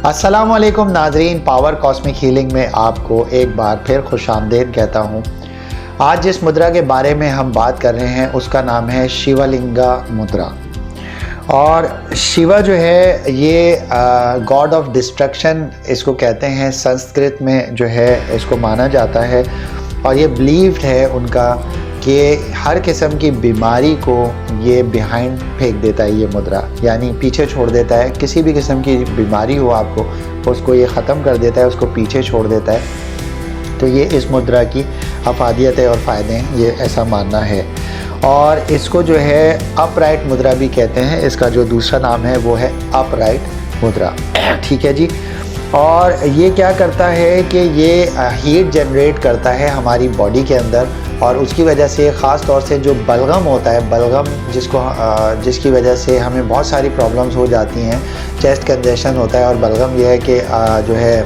अस्सलामुअलैकुम नाजरीन, power cosmic healing में आपको एक बार फिर खुशामदीद कहता हूँ। आज जिस मुद्रा के बारे में हम बात कर रहे हैं उसका नाम है शिवलिंगा मुद्रा। और शिवा जो है ये गॉड ऑफ डिस्ट्रक्शन इसको कहते हैं, संस्कृत में जो है इसको माना जाता है। और ये बिलीव्ड है उनका कि हर किस्म की बीमारी को ये बिहाइंड फेंक देता है ये मुद्रा, यानी पीछे छोड़ देता है। किसी भी किस्म की बीमारी हो आपको, उसको ये ख़त्म कर देता है, उसको पीछे छोड़ देता है। तो ये इस मुद्रा की अफादियत है और फ़ायदे हैं, ये ऐसा मानना है। और इसको जो है अपराइट मुद्रा भी कहते हैं। इसका जो दूसरा नाम है वो है अपराइट मुद्रा। ठीक है जी। और ये क्या करता है कि ये हीट जनरेट करता है हमारी बॉडी के अंदर, और उसकी वजह से ख़ास तौर से जो बलगम होता है, बलगम जिसकी वजह से हमें बहुत सारी प्रॉब्लम्स हो जाती हैं। चेस्ट कंजेशन होता है, और बलगम यह है कि जो है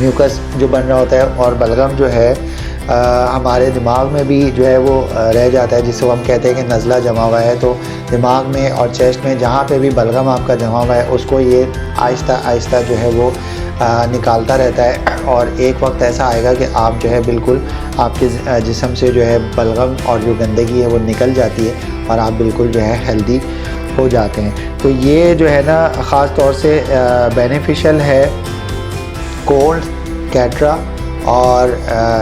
म्यूकस जो बन रहा होता है, और बलगम जो है हमारे दिमाग में भी जो है वो रह जाता है, जिसको हम कहते हैं कि नज़ला जमा हुआ है। तो दिमाग में और चेस्ट में जहाँ पे भी बलगम आपका जमा हुआ है उसको ये आहिस्ता आहिस्ता जो है वो निकालता रहता है। और एक वक्त ऐसा आएगा कि आप जो है बिल्कुल आपके जिस्म से जो है बलगम और जो गंदगी है वो निकल जाती है, और आप बिल्कुल जो है हेल्दी हो जाते हैं। तो ये जो है ना ख़ास तौर से बेनिफिशियल है कोल्ड, कैटरा, और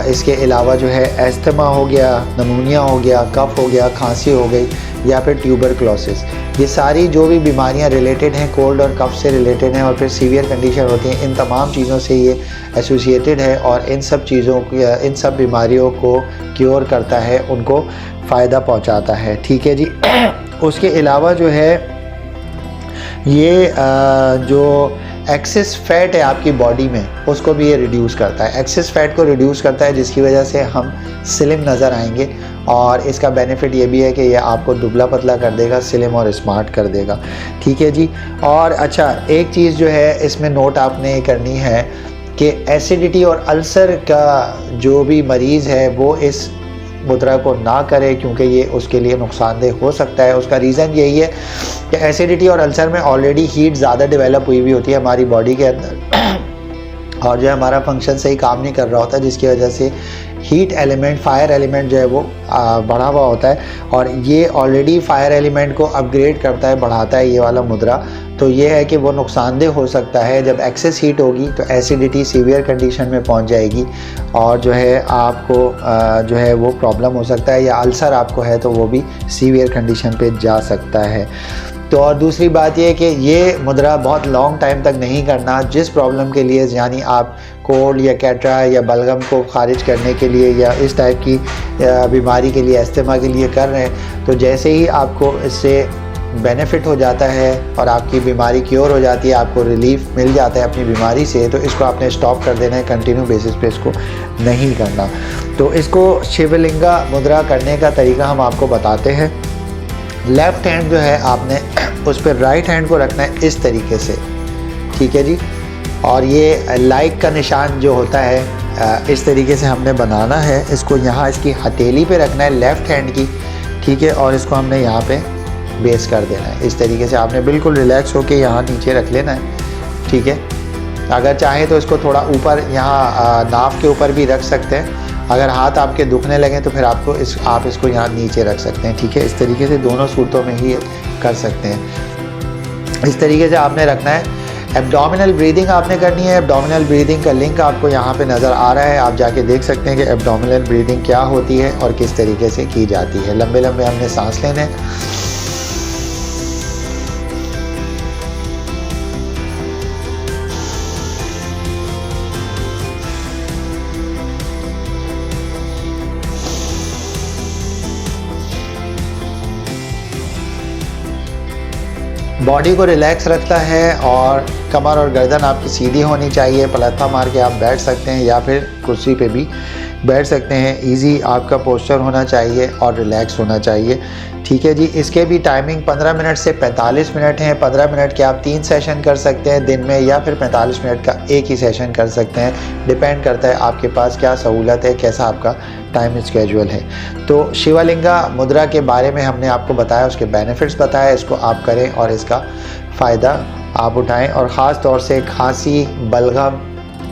इसके अलावा जो है एस्थमा हो गया, नमूनिया हो गया, कफ हो गया, खांसी हो गई, या फिर ट्यूबरक्लोसिस। ये सारी जो भी बीमारियां रिलेटेड हैं, कोल्ड और कफ से रिलेटेड हैं, और फिर सीवियर कंडीशन होती हैं, इन तमाम चीज़ों से ये एसोसिएटेड है। और इन सब चीज़ों इन सब बीमारियों को क्योर करता है, उनको फ़ायदा पहुंचाता है। ठीक है जी। उसके अलावा जो है ये जो एक्सेस फ़ैट है आपकी बॉडी में, उसको भी ये रिड्यूस करता है। एक्सेस फ़ैट को रिड्यूस करता है, जिसकी वजह से हम स्लिम नज़र आएंगे। और इसका बेनिफिट ये भी है कि ये आपको दुबला पतला कर देगा, स्लिम और स्मार्ट कर देगा। ठीक है जी। और अच्छा, एक चीज़ जो है इसमें नोट आपने करनी है कि एसिडिटी और अल्सर का जो भी मरीज़ है वो इस मुद्रा को ना करे, क्योंकि ये उसके लिए नुकसानदेह हो सकता है। उसका रीज़न यही है कि एसिडिटी और अल्सर में ऑलरेडी हीट ज़्यादा डेवलप हुई होती है हमारी बॉडी के अंदर, और जो है हमारा फंक्शन सही काम नहीं कर रहा होता, जिसकी वजह से हीट एलिमेंट, फायर एलिमेंट जो है वो बढ़ा हुआ होता है। और ये ऑलरेडी फायर एलिमेंट को अपग्रेड करता है, बढ़ाता है ये वाला मुद्रा। तो ये है कि वो नुकसानदेह हो सकता है। जब एक्सेस हीट होगी तो एसिडिटी सीवियर कंडीशन में पहुंच जाएगी, और जो है आपको जो है वो प्रॉब्लम हो सकता है, या अल्सर आपको है तो वो भी सीवियर कंडीशन पे जा सकता है। तो और दूसरी बात ये है कि ये मुद्रा बहुत लॉन्ग टाइम तक नहीं करना। जिस प्रॉब्लम के लिए, यानी आप कोल्ड या कैटरा या बलगम को खारिज करने के लिए, या इस टाइप की बीमारी के लिए, अस्थमा के लिए कर रहे हैं, तो जैसे ही आपको इससे बेनिफिट हो जाता है और आपकी बीमारी क्योर हो जाती है, आपको रिलीफ मिल जाता है अपनी बीमारी से, तो इसको आपने स्टॉप कर देना है। कंटिन्यू बेसिस पे इसको नहीं करना। तो इसको शिवलिंगा मुद्रा करने का तरीका हम आपको बताते हैं। लेफ़्ट हैंड जो है आपने उस पर राइट हैंड को रखना है इस तरीके से। ठीक है जी। और ये लाइक का निशान जो होता है इस तरीके से हमने बनाना है। इसको यहाँ इसकी हथेली पे रखना है लेफ़्ट हैंड की। ठीक है। और इसको हमने यहाँ पे बेस कर देना है। इस तरीके से आपने बिल्कुल रिलैक्स होके यहाँ नीचे रख लेना है। ठीक है। अगर चाहे तो इसको थोड़ा ऊपर यहाँ नाभ के ऊपर भी रख सकते हैं। अगर हाथ आपके दुखने लगे तो फिर आप इसको यहाँ नीचे रख सकते हैं। ठीक है। इस तरीके से दोनों सूरतों में ही कर सकते हैं। इस तरीके से आपने रखना है। एब्डोमिनल ब्रीदिंग आपने करनी है। एब्डोमिनल ब्रीदिंग का लिंक आपको यहाँ पे नज़र आ रहा है, आप जाके देख सकते हैं कि एब्डोमिनल ब्रीदिंग क्या होती है और किस तरीके से की जाती है। लंबे लंबे हमने सांस लेने हैं। बॉडी को रिलैक्स रखता है, और कमर और गर्दन आपकी सीधी होनी चाहिए। पलथा मार के आप बैठ सकते हैं, या फिर कुर्सी पे भी बैठ सकते हैं। इजी आपका पोस्चर होना चाहिए और रिलैक्स होना चाहिए। ठीक है जी। इसके भी टाइमिंग 15 मिनट से 45 मिनट हैं। 15 मिनट के आप 3 सेशन कर सकते हैं दिन में, या फिर 45 मिनट का एक ही सेशन कर सकते हैं। डिपेंड करता है आपके पास क्या सहूलत है, कैसा आपका टाइम स्केड्यूल है। तो शिवलिंगा मुद्रा के बारे में हमने आपको बताया, उसके बेनिफिट्स बताया। इसको आप करें और इसका फ़ायदा आप उठाएं और ख़ास तौर से खांसी, बलगम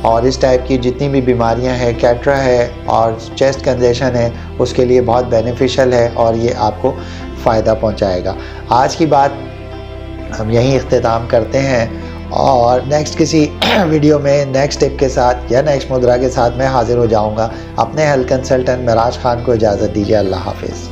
और इस टाइप की जितनी भी बीमारियां हैं, कैटरा है और चेस्ट कंजेशन है, उसके लिए बहुत बेनिफिशियल है और ये आपको फ़ायदा पहुंचाएगा। आज की बात हम यहीं इख्तिताम करते हैं और नेक्स्ट किसी वीडियो में नेक्स्ट टिप के साथ या नेक्स्ट मुद्रा के साथ मैं हाज़िर हो जाऊंगा। अपने हेल्थ कंसल्टेंट महराज खान को इजाज़त दीजिए। अल्लाह हाफिज़।